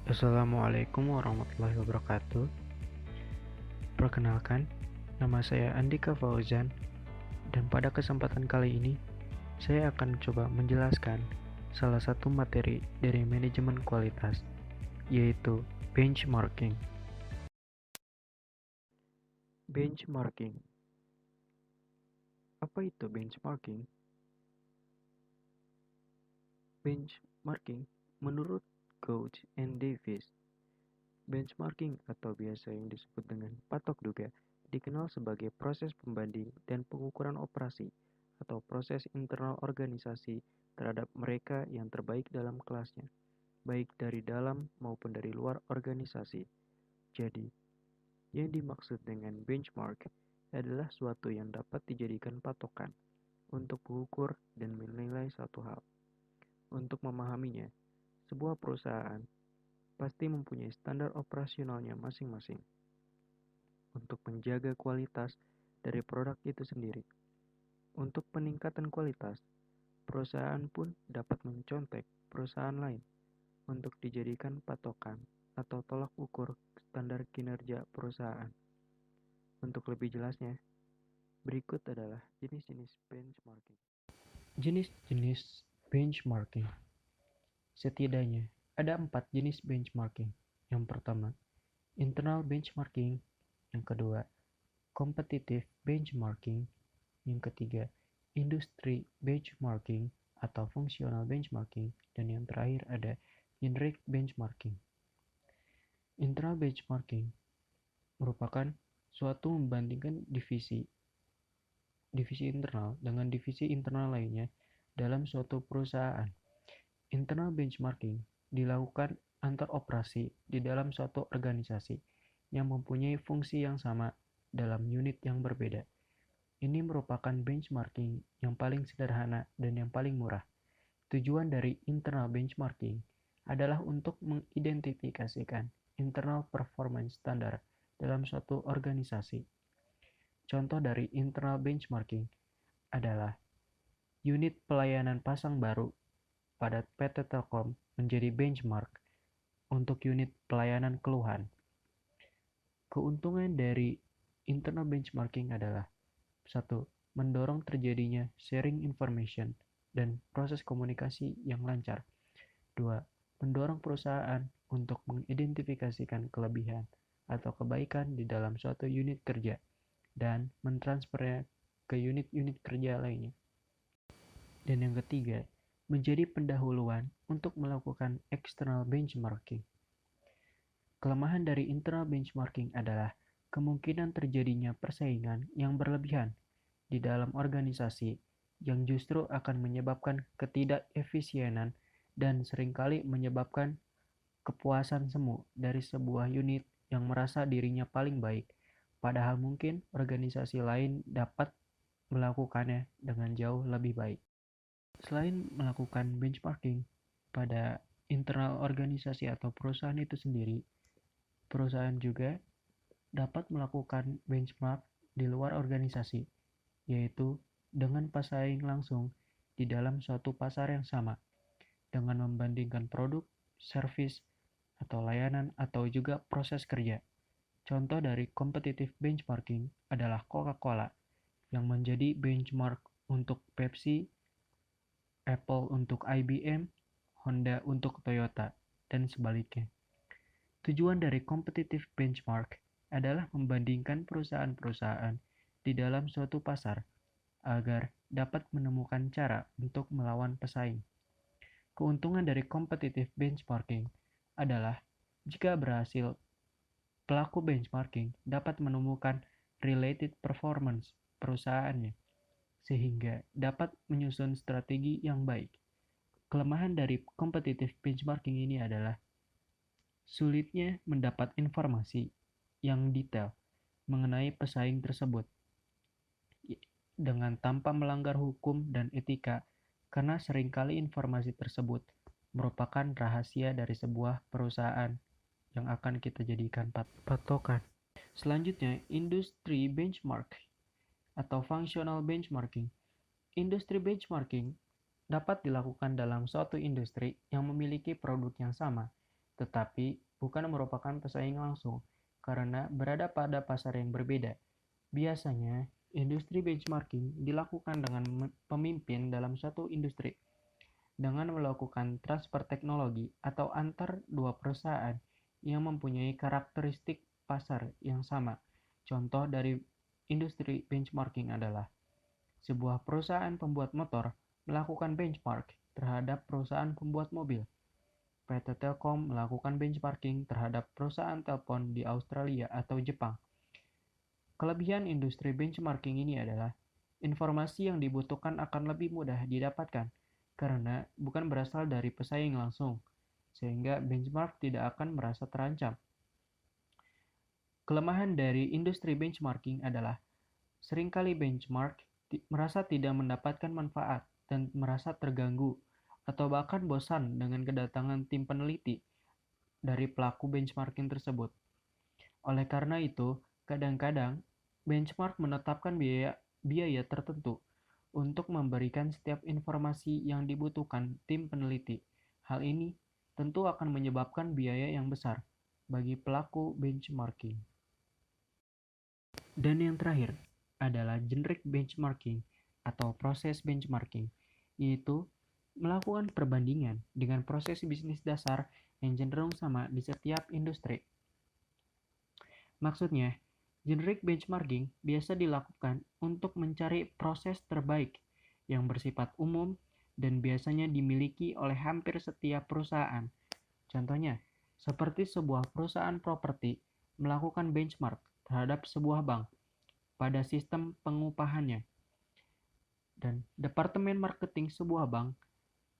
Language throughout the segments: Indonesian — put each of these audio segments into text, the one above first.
Assalamualaikum warahmatullahi wabarakatuh. Perkenalkan, nama saya Andika Fauzan dan pada kesempatan kali ini saya akan coba menjelaskan salah satu materi dari manajemen kualitas, yaitu benchmarking. Benchmarking. Apa itu benchmarking? Benchmarking menurut Couch and Davis. Benchmarking atau biasa yang disebut dengan patok duga dikenal sebagai proses pembanding dan pengukuran operasi atau proses internal organisasi terhadap mereka yang terbaik dalam kelasnya, baik dari dalam maupun dari luar organisasi. Jadi, yang dimaksud dengan benchmark adalah suatu yang dapat dijadikan patokan untuk mengukur dan menilai suatu hal. Untuk memahaminya, sebuah perusahaan pasti mempunyai standar operasionalnya masing-masing untuk menjaga kualitas dari produk itu sendiri. Untuk peningkatan kualitas, perusahaan pun dapat mencontek perusahaan lain untuk dijadikan patokan atau tolak ukur standar kinerja perusahaan. Untuk lebih jelasnya, berikut adalah jenis-jenis benchmarking. Jenis-jenis benchmarking. Setidaknya ada 4 jenis benchmarking. Yang pertama, internal benchmarking. Yang kedua, competitive benchmarking. Yang ketiga, industry benchmarking atau functional benchmarking. Dan yang terakhir ada generic benchmarking. Internal benchmarking merupakan suatu membandingkan divisi internal dengan divisi internal lainnya dalam suatu perusahaan. Internal benchmarking dilakukan antar operasi di dalam suatu organisasi yang mempunyai fungsi yang sama dalam unit yang berbeda. Ini merupakan benchmarking yang paling sederhana dan yang paling murah. Tujuan dari internal benchmarking adalah untuk mengidentifikasikan internal performance standar dalam suatu organisasi. Contoh dari internal benchmarking adalah unit pelayanan pasang baru pada PT Telkom menjadi benchmark untuk unit pelayanan keluhan. Keuntungan dari internal benchmarking adalah 1. Mendorong terjadinya sharing information dan proses komunikasi yang lancar. 2. Mendorong perusahaan untuk mengidentifikasikan kelebihan atau kebaikan di dalam suatu unit kerja dan mentransfernya ke unit-unit kerja lainnya. Dan yang ketiga, menjadi pendahuluan untuk melakukan external benchmarking. Kelemahan dari internal benchmarking adalah kemungkinan terjadinya persaingan yang berlebihan di dalam organisasi yang justru akan menyebabkan ketidakefisienan dan seringkali menyebabkan kepuasan semu dari sebuah unit yang merasa dirinya paling baik, padahal mungkin organisasi lain dapat melakukannya dengan jauh lebih baik. Selain melakukan benchmarking pada internal organisasi atau perusahaan itu sendiri, perusahaan juga dapat melakukan benchmark di luar organisasi, yaitu dengan pesaing langsung di dalam suatu pasar yang sama, dengan membandingkan produk, servis, atau layanan, atau juga proses kerja. Contoh dari competitive benchmarking adalah Coca-Cola, yang menjadi benchmark untuk Pepsi, Apple untuk IBM, Honda untuk Toyota, dan sebaliknya. Tujuan dari competitive benchmark adalah membandingkan perusahaan-perusahaan di dalam suatu pasar agar dapat menemukan cara untuk melawan pesaing. Keuntungan dari competitive benchmarking adalah jika berhasil, pelaku benchmarking dapat menemukan related performance perusahaannya sehingga dapat menyusun strategi yang baik. Kelemahan dari competitive benchmarking ini adalah sulitnya mendapat informasi yang detail mengenai pesaing tersebut dengan tanpa melanggar hukum dan etika, karena seringkali informasi tersebut merupakan rahasia dari sebuah perusahaan yang akan kita jadikan patokan. Selanjutnya, industri benchmark atau functional benchmarking. Industri benchmarking dapat dilakukan dalam suatu industri yang memiliki produk yang sama, tetapi bukan merupakan pesaing langsung karena berada pada pasar yang berbeda. Biasanya, industri benchmarking dilakukan dengan pemimpin dalam suatu industri dengan melakukan transfer teknologi atau antar dua perusahaan yang mempunyai karakteristik pasar yang sama. Contoh dari industri benchmarking adalah sebuah perusahaan pembuat motor melakukan benchmark terhadap perusahaan pembuat mobil. PT Telkom melakukan benchmarking terhadap perusahaan telepon di Australia atau Jepang. Kelebihan industri benchmarking ini adalah informasi yang dibutuhkan akan lebih mudah didapatkan karena bukan berasal dari pesaing langsung, sehingga benchmark tidak akan merasa terancam. Kelemahan dari industri benchmarking adalah seringkali benchmark merasa tidak mendapatkan manfaat dan merasa terganggu atau bahkan bosan dengan kedatangan tim peneliti dari pelaku benchmarking tersebut. Oleh karena itu, kadang-kadang benchmark menetapkan biaya tertentu untuk memberikan setiap informasi yang dibutuhkan tim peneliti. Hal ini tentu akan menyebabkan biaya yang besar bagi pelaku benchmarking. Dan yang terakhir adalah generic benchmarking atau proses benchmarking, yaitu melakukan perbandingan dengan proses bisnis dasar yang cenderung sama di setiap industri. Maksudnya, generic benchmarking biasa dilakukan untuk mencari proses terbaik yang bersifat umum dan biasanya dimiliki oleh hampir setiap perusahaan. Contohnya, seperti sebuah perusahaan properti melakukan benchmark terhadap sebuah bank pada sistem pengupahannya, dan departemen marketing sebuah bank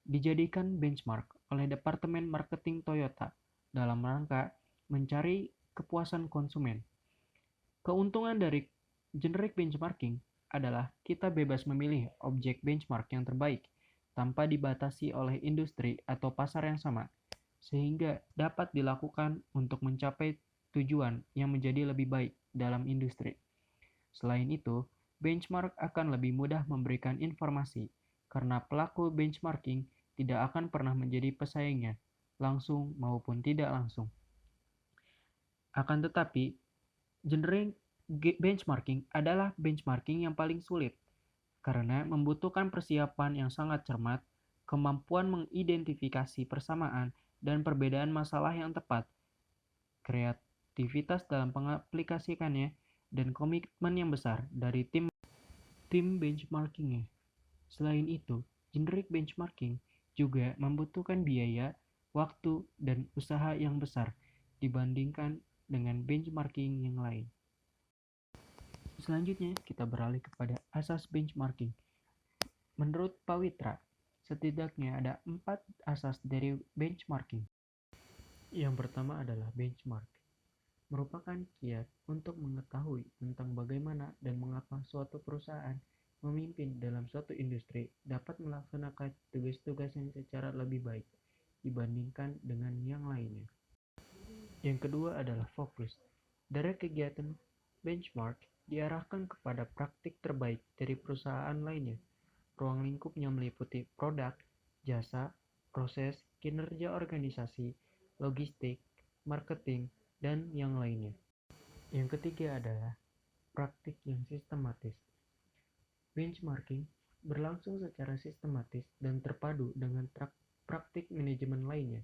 dijadikan benchmark oleh departemen marketing Toyota dalam rangka mencari kepuasan konsumen. Keuntungan dari generic benchmarking adalah kita bebas memilih objek benchmark yang terbaik tanpa dibatasi oleh industri atau pasar yang sama, sehingga dapat dilakukan untuk mencapai tujuan yang menjadi lebih baik dalam industri. Selain itu, benchmark akan lebih mudah memberikan informasi karena pelaku benchmarking tidak akan pernah menjadi pesaingnya, langsung maupun tidak langsung. Akan tetapi, generic benchmarking adalah benchmarking yang paling sulit karena membutuhkan persiapan yang sangat cermat, kemampuan mengidentifikasi persamaan dan perbedaan masalah yang tepat, kreativitas dalam pengaplikasikannya, dan komitmen yang besar dari tim benchmarkingnya. Selain itu, generic benchmarking juga membutuhkan biaya, waktu, dan usaha yang besar dibandingkan dengan benchmarking yang lain. Selanjutnya, kita beralih kepada asas benchmarking. Menurut Pawitra, setidaknya ada 4 asas dari benchmarking. Yang pertama adalah benchmark. Merupakan kiat untuk mengetahui tentang bagaimana dan mengapa suatu perusahaan memimpin dalam suatu industri dapat melaksanakan tugas-tugasnya secara lebih baik dibandingkan dengan yang lainnya. Yang kedua adalah fokus. Dari kegiatan benchmark diarahkan kepada praktik terbaik dari perusahaan lainnya. Ruang lingkupnya meliputi produk, jasa, proses, kinerja organisasi, logistik, marketing, dan yang lainnya. Yang ketiga adalah praktik yang sistematis. Benchmarking berlangsung secara sistematis dan terpadu dengan praktik manajemen lainnya,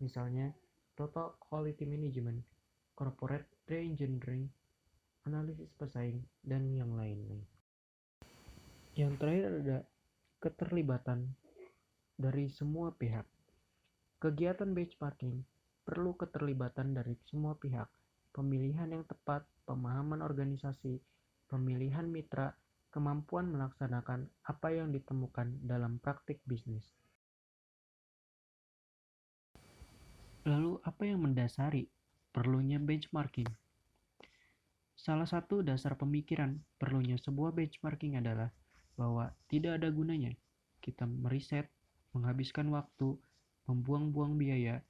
misalnya total quality management, corporate re-engineering, analisis pesaing, dan yang lain-lain. Yang terakhir ada keterlibatan dari semua pihak. Kegiatan benchmarking perlu keterlibatan dari semua pihak, pemilihan yang tepat, pemahaman organisasi, pemilihan mitra, kemampuan melaksanakan apa yang ditemukan dalam praktik bisnis. Lalu, apa yang mendasari perlunya benchmarking? Salah satu dasar pemikiran perlunya sebuah benchmarking adalah bahwa tidak ada gunanya kita meriset, menghabiskan waktu, membuang-buang biaya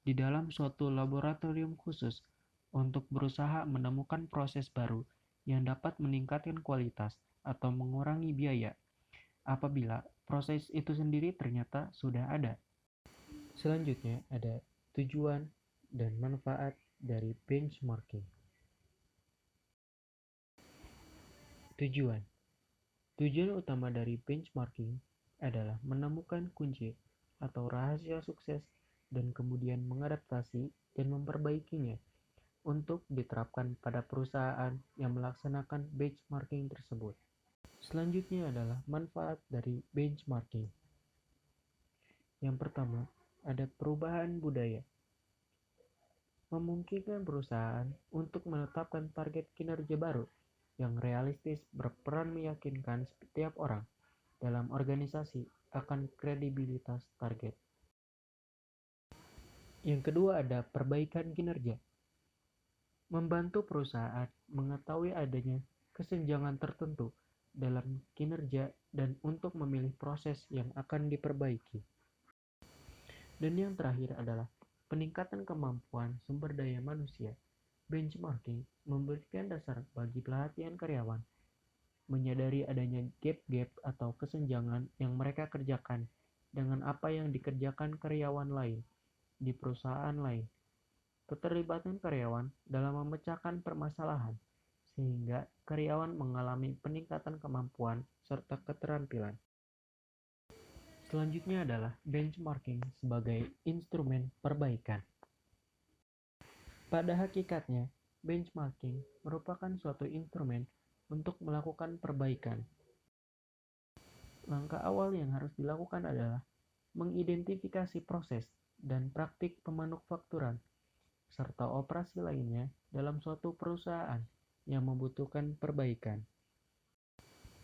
di dalam suatu laboratorium khusus untuk berusaha menemukan proses baru yang dapat meningkatkan kualitas atau mengurangi biaya apabila proses itu sendiri ternyata sudah ada. Selanjutnya ada tujuan dan manfaat dari benchmarking. Tujuan Tujuan utama dari benchmarking adalah menemukan kunci atau rahasia sukses dan kemudian mengadaptasi dan memperbaikinya untuk diterapkan pada perusahaan yang melaksanakan benchmarking tersebut. Selanjutnya adalah manfaat dari benchmarking. Yang pertama, ada perubahan budaya. Memungkinkan perusahaan untuk menetapkan target kinerja baru yang realistis berperan meyakinkan setiap orang dalam organisasi akan kredibilitas target. Yang kedua ada perbaikan kinerja. Membantu perusahaan mengetahui adanya kesenjangan tertentu dalam kinerja dan untuk memilih proses yang akan diperbaiki. Dan yang terakhir adalah peningkatan kemampuan sumber daya manusia. Benchmarking memberikan dasar bagi pelatihan karyawan, menyadari adanya gap-gap atau kesenjangan yang mereka kerjakan dengan apa yang dikerjakan karyawan lain di perusahaan lain. Keterlibatan karyawan dalam memecahkan permasalahan, sehingga karyawan mengalami peningkatan kemampuan serta keterampilan. Selanjutnya adalah benchmarking sebagai instrumen perbaikan. Pada hakikatnya, benchmarking merupakan suatu instrumen untuk melakukan perbaikan. Langkah awal yang harus dilakukan adalah mengidentifikasi proses dan praktik pemanufakturan serta operasi lainnya dalam suatu perusahaan yang membutuhkan perbaikan.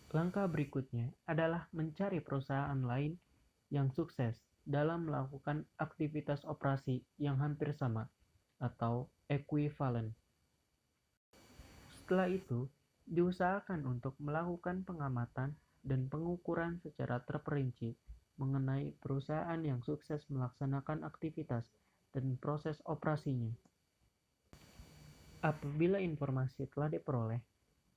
Langkah berikutnya adalah mencari perusahaan lain yang sukses dalam melakukan aktivitas operasi yang hampir sama atau equivalent. Setelah itu, diusahakan untuk melakukan pengamatan dan pengukuran secara terperinci mengenai perusahaan yang sukses melaksanakan aktivitas dan proses operasinya. Apabila informasi telah diperoleh,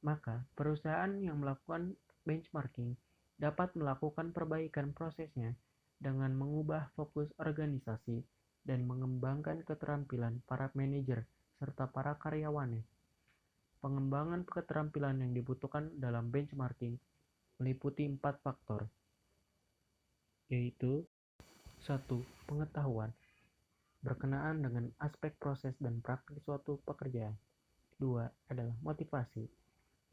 maka perusahaan yang melakukan benchmarking dapat melakukan perbaikan prosesnya dengan mengubah fokus organisasi dan mengembangkan keterampilan para manajer serta para karyawannya. Pengembangan keterampilan yang dibutuhkan dalam benchmarking meliputi 4 faktor, yaitu 1. Pengetahuan berkenaan dengan aspek proses dan praktik suatu pekerjaan. 2. Adalah motivasi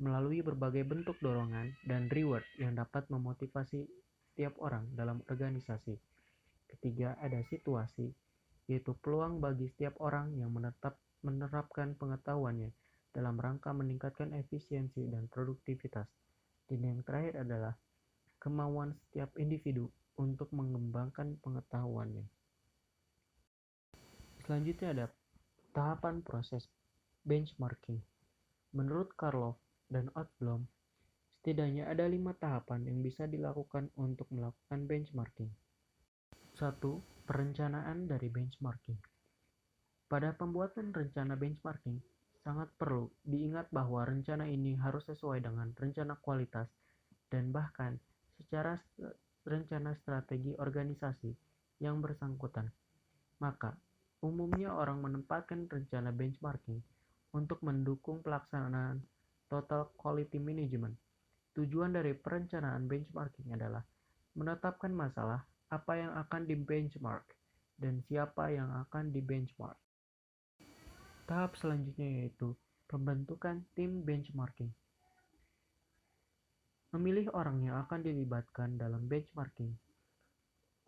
melalui berbagai bentuk dorongan dan reward yang dapat memotivasi setiap orang dalam organisasi. Ketiga, ada situasi, yaitu peluang bagi setiap orang yang menerapkan pengetahuannya dalam rangka meningkatkan efisiensi dan produktivitas. Dan yang terakhir adalah kemauan setiap individu untuk mengembangkan pengetahuannya. Selanjutnya ada tahapan proses benchmarking. Menurut Karloff dan Otblom, setidaknya ada 5 tahapan yang bisa dilakukan untuk melakukan benchmarking. 1. Perencanaan dari benchmarking. Pada pembuatan rencana benchmarking, sangat perlu diingat bahwa rencana ini harus sesuai dengan rencana kualitas dan bahkan secara rencana strategi organisasi yang bersangkutan. Maka, umumnya orang menempatkan rencana benchmarking untuk mendukung pelaksanaan total quality management. Tujuan dari perencanaan benchmarking adalah menetapkan masalah apa yang akan di-benchmark dan siapa yang akan di-benchmark. Tahap selanjutnya yaitu pembentukan tim benchmarking. Memilih orang yang akan dilibatkan dalam benchmarking.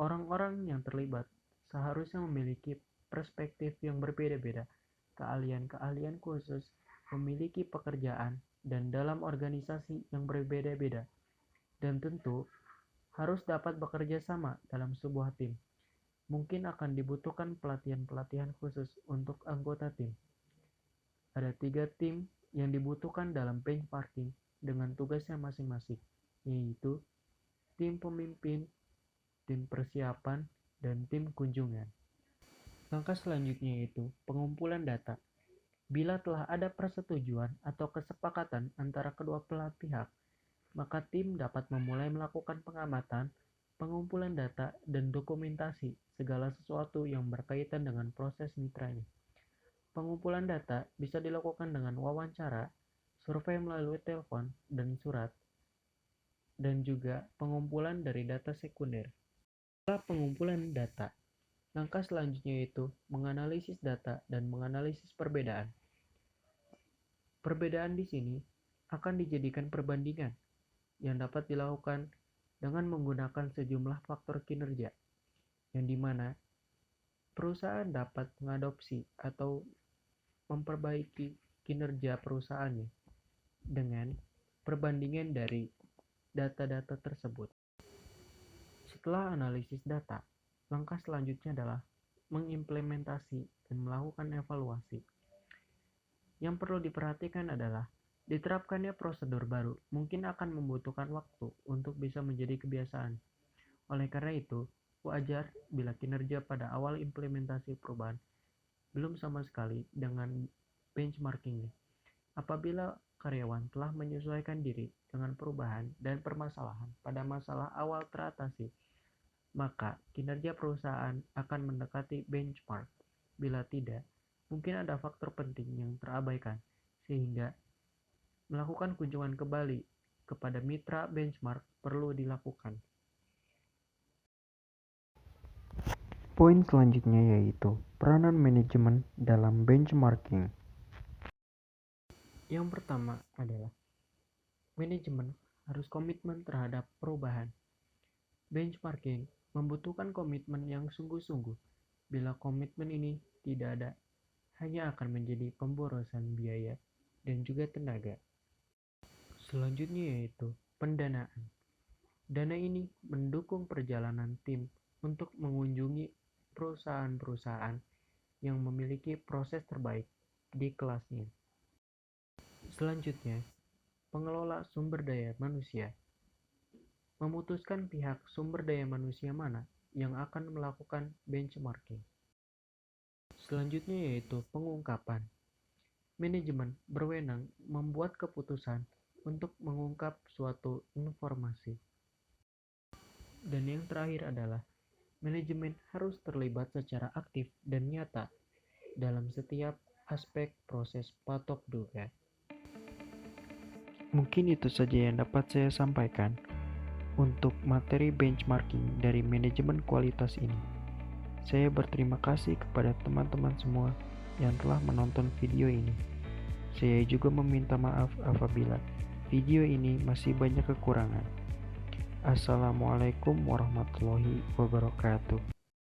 Orang-orang yang terlibat seharusnya memiliki perspektif yang berbeda-beda, keahlian-keahlian khusus, memiliki pekerjaan, dan dalam organisasi yang berbeda-beda, dan tentu harus dapat bekerja sama dalam sebuah tim. Mungkin akan dibutuhkan pelatihan-pelatihan khusus untuk anggota tim. Ada 3 tim yang dibutuhkan dalam benchmarking dengan tugasnya masing-masing, yaitu tim pemimpin, tim persiapan, dan tim kunjungan. Langkah selanjutnya yaitu pengumpulan data. Bila telah ada persetujuan atau kesepakatan antara kedua belah pihak, maka tim dapat memulai melakukan pengamatan, pengumpulan data, dan dokumentasi segala sesuatu yang berkaitan dengan proses mitranya. Pengumpulan data bisa dilakukan dengan wawancara, survei melalui telepon dan surat, dan juga pengumpulan dari data sekunder. Setelah pengumpulan data, langkah selanjutnya yaitu menganalisis data dan menganalisis perbedaan. Perbedaan di sini akan dijadikan perbandingan yang dapat dilakukan dengan menggunakan sejumlah faktor kinerja, yang dimana perusahaan dapat mengadopsi atau memperbaiki kinerja perusahaannya dengan perbandingan dari data-data tersebut. Setelah analisis data, langkah selanjutnya adalah mengimplementasi dan melakukan evaluasi. Yang perlu diperhatikan adalah diterapkannya prosedur baru mungkin akan membutuhkan waktu untuk bisa menjadi kebiasaan. Oleh karena itu, wajar bila kinerja pada awal implementasi perubahan belum sama sekali dengan benchmarkingnya. Apabila karyawan telah menyesuaikan diri dengan perubahan dan permasalahan pada masalah awal teratasi, maka kinerja perusahaan akan mendekati benchmark. Bila tidak, mungkin ada faktor penting yang terabaikan, sehingga melakukan kunjungan kembali kepada mitra benchmark perlu dilakukan. Poin selanjutnya yaitu peranan manajemen dalam benchmarking. Yang pertama adalah manajemen harus komitmen terhadap perubahan. Benchmarking membutuhkan komitmen yang sungguh-sungguh. Bila komitmen ini tidak ada, hanya akan menjadi pemborosan biaya dan juga tenaga. Selanjutnya yaitu pendanaan. Dana ini mendukung perjalanan tim untuk mengunjungi perusahaan-perusahaan yang memiliki proses terbaik di kelasnya. Selanjutnya, pengelola sumber daya manusia memutuskan pihak sumber daya manusia mana yang akan melakukan benchmarking. Selanjutnya yaitu pengungkapan. Manajemen berwenang membuat keputusan untuk mengungkap suatu informasi. Dan yang terakhir adalah manajemen harus terlibat secara aktif dan nyata dalam setiap aspek proses patok duga. Mungkin itu saja yang dapat saya sampaikan untuk materi benchmarking dari manajemen kualitas ini. Saya berterima kasih kepada teman-teman semua yang telah menonton video ini. Saya juga meminta maaf apabila video ini masih banyak kekurangan. Assalamualaikum warahmatullahi wabarakatuh.